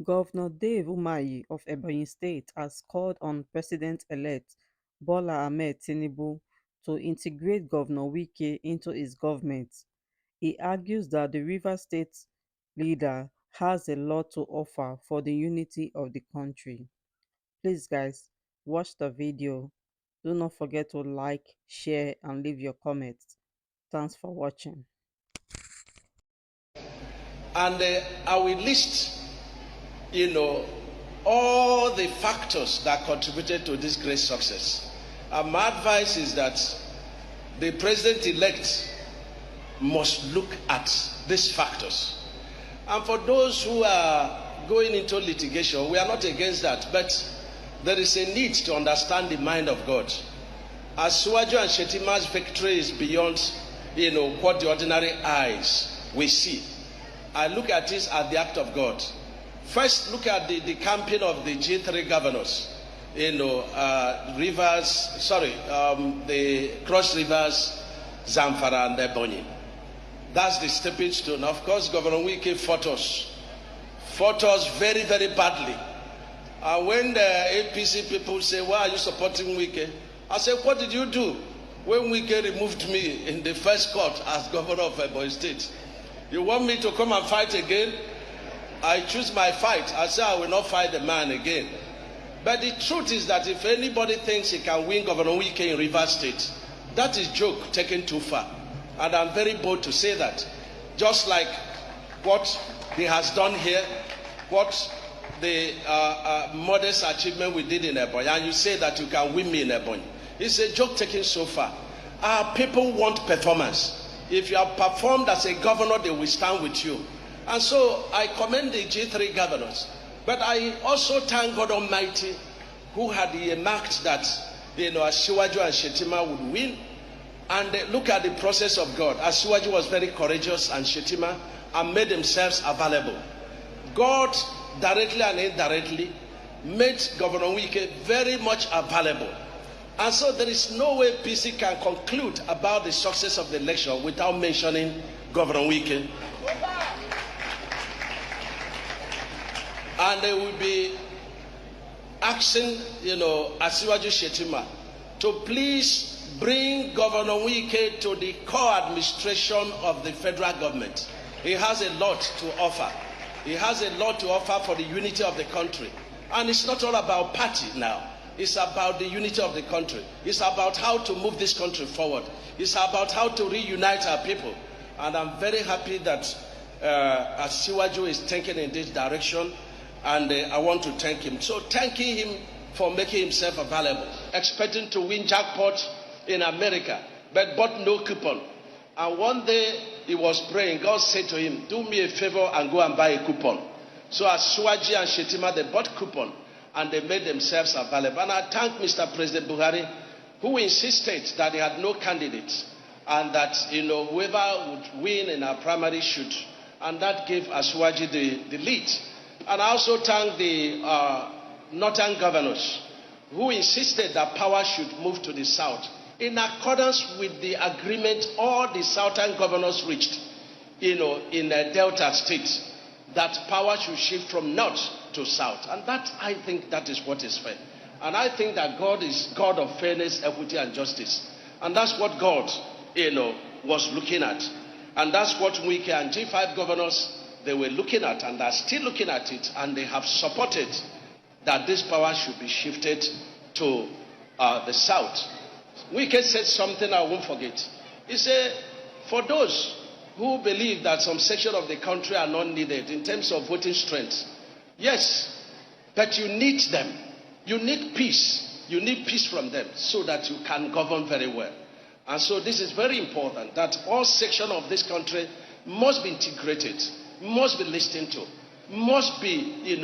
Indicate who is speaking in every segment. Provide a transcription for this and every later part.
Speaker 1: Governor Dave Umahi of Ebonyi State has called on President-elect Bola Ahmed Tinubu to integrate Governor Wike into his government. He argues that the Rivers State leader has a lot to offer for the unity of the country. Please, guys, watch the video. Do not forget to like, share, and leave your comments. Thanks for watching.
Speaker 2: And I will list, all the factors that contributed to this great success. And my advice is that the president-elect must look at these factors. And for those who are going into litigation, we are not against that, but there is a need to understand the mind of God. As Suwaju and Shetima's victory is beyond, what the ordinary eyes we see. I look at this as the act of God. First, look at the campaign of the G3 governors. The Cross Rivers, Zamfara, and EBONYI. That's the stepping stone. Of course, Governor Wike fought us very, very badly. When the APC people say, "Why are you supporting Wike?" I said, "What did you do when Wike removed me in the first court as governor of Ebonyi State? You want me to come and fight again?" I choose my fight. I say I will not fight the man again. But the truth is that if anybody thinks he can win Governor Wike in Rivers State, that is joke taken too far. And I'm very bold to say that. Just like what he has done here, what the modest achievement we did in Ebonyi, and you say that you can win me in Ebonyi. It's a joke taken so far. Our people want performance. If you have performed as a governor, they will stand with you. And so I commend the G3 governors. But I also thank God Almighty, who had earmarked that Asiwaju and Shetima would win. And look at the process of God. Asiwaju was very courageous, and Shetima and made themselves available. God, directly and indirectly, made Governor Wike very much available. And so there is no way PC can conclude about the success of the election without mentioning Governor Wike. And they will be asking, Asiwaju Shetima to please bring Governor Wike to the core administration of the federal government. He has a lot to offer. He has a lot to offer for the unity of the country. And it's not all about party now. It's about the unity of the country. It's about how to move this country forward. It's about how to reunite our people. And I'm very happy that Asiwaju is thinking in this direction. And I want to thank him. So thanking him for making himself available. Expecting to win jackpot in America, but bought no coupon. And one day he was praying. God said to him, "Do me a favor and go and buy a coupon." So as Suwaji and Shetima, they bought coupon and they made themselves available. And I thank Mr. President Buhari, who insisted that he had no candidate and that whoever would win in our primary should. And that gave Asuwaji the lead. And I also thank the northern governors who insisted that power should move to the south in accordance with the agreement all the southern governors reached in Delta State, that power should shift from north to south. And that, I think, that is what is fair. And I think that God is God of fairness, equity, and justice. And that's what God was looking at. And that's what Wike and G5 governors, they were looking at, and are still looking at it, and they have supported that this power should be shifted to the south. Wike said something I won't forget. He said, for those who believe that some section of the country are not needed in terms of voting strength, yes, but you need them. You need peace. You need peace from them so that you can govern very well. And so this is very important, that all sections of this country must be integrated, must be listened to, must be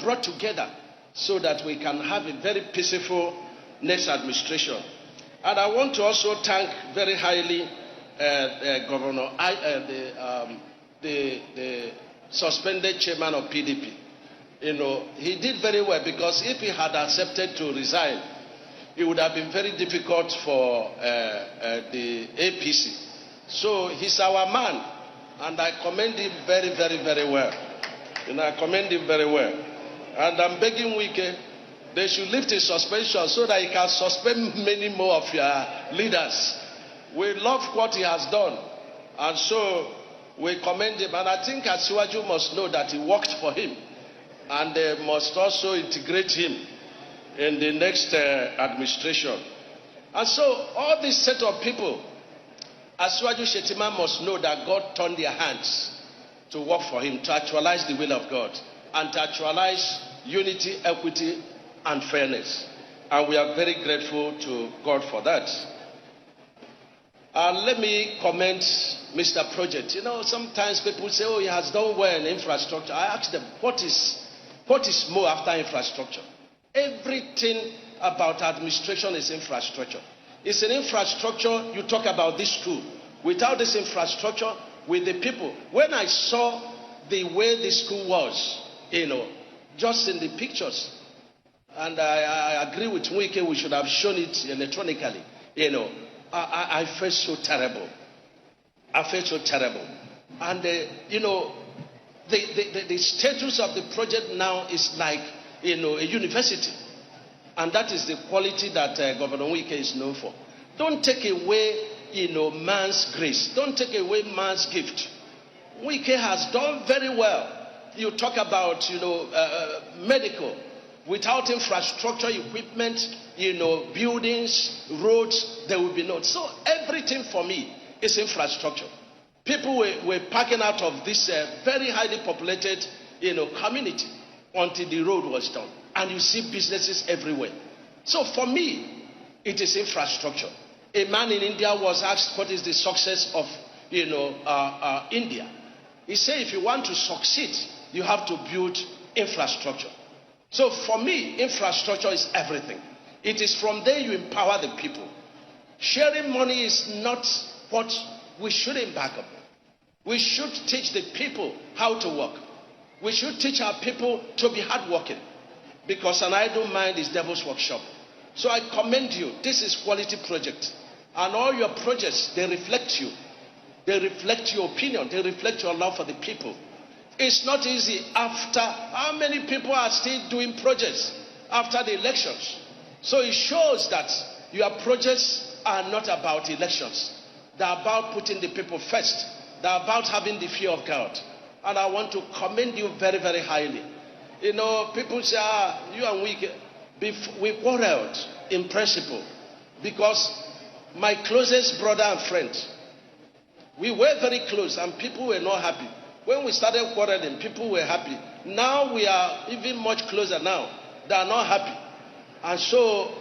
Speaker 2: brought together so that we can have a very peaceful next administration. And I want to also thank very highly Governor, the suspended chairman of PDP. He did very well, because if he had accepted to resign, it would have been very difficult for the APC. So he's our man, and I commend him very, very, very well. I commend him very well. And I'm begging Wike, they should lift his suspension so that he can suspend many more of your leaders. We love what he has done. And so we commend him. And I think Asiwaju must know that he worked for him. And they must also integrate him in the next administration. And so all this set of people, Asiwaju Shetima must know that God turned their hands to work for him, to actualize the will of God, and to actualize unity, equity, and fairness. And we are very grateful to God for that. Let me comment Mr. Project. Sometimes people say, oh, he has done well in infrastructure. I ask them, what is more after infrastructure? Everything about administration is infrastructure. It's an infrastructure. You talk about this school. Without this infrastructure, with the people. When I saw the way the school was, just in the pictures, and I agree with Wike, we should have shown it electronically. I felt so terrible. I felt so terrible. And the status of the project now is like a university, and that is the quality that Governor Wike is known for. Don't take away man's grace. Don't take away man's gift. Wike has done very well. You talk about medical. Without infrastructure, equipment, buildings, roads, there will be no. So everything for me is infrastructure. People were packing out of this very highly populated community until the road was done. And you see businesses everywhere. So for me, it is infrastructure. A man in India was asked what is the success of India. He said if you want to succeed, you have to build infrastructure. So for me, infrastructure is everything. It is from there you empower the people. Sharing money is not what we should embark on. We should teach the people how to work. We should teach our people to be hardworking. Because an idle mind is devil's workshop. So I commend you. This is quality project. And all your projects, they reflect you. They reflect your opinion. They reflect your love for the people. It's not easy after, how many people are still doing projects after the elections? So it shows that your projects are not about elections. They're about putting the people first. They're about having the fear of God. And I want to commend you very, very highly. People say, you and we quarreled in principle. Because my closest brother and friend, we were very close and people were not happy. When we started quarreling, people were happy. Now we are even much closer now. They are not happy. And so,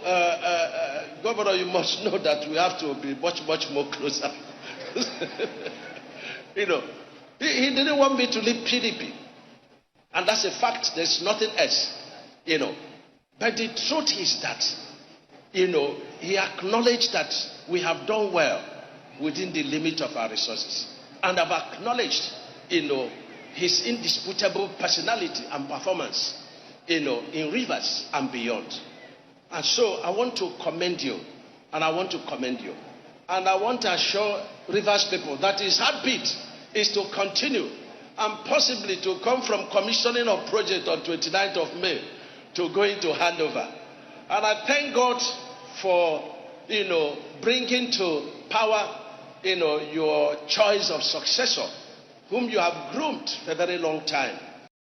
Speaker 2: Governor, you must know that we have to be much, much more closer. He didn't want me to leave PDP. And that's a fact. There's nothing else. But the truth is that, he acknowledged that we have done well within the limit of our resources. And I've acknowledged his indisputable personality and performance, in Rivers and beyond. And so I want to commend you, and I want to commend you. And I want to assure Rivers people that his heartbeat is to continue and possibly to come from commissioning of project on 29th of May to going to handover. And I thank God for, bringing to power, your choice of successor, whom you have groomed for a very long time.